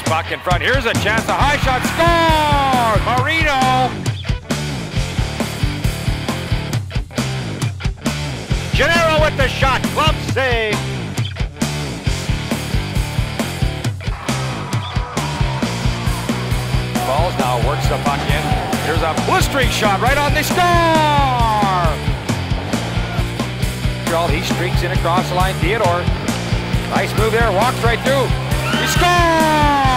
puck in front. Here's a chance, a high shot, score! Marino! Gennaro with the shot, glove save. Balls now works the puck in. Here's a blistering shot right on the score! He streaks in across the line. Theodore, nice move there, walks right through. He scores!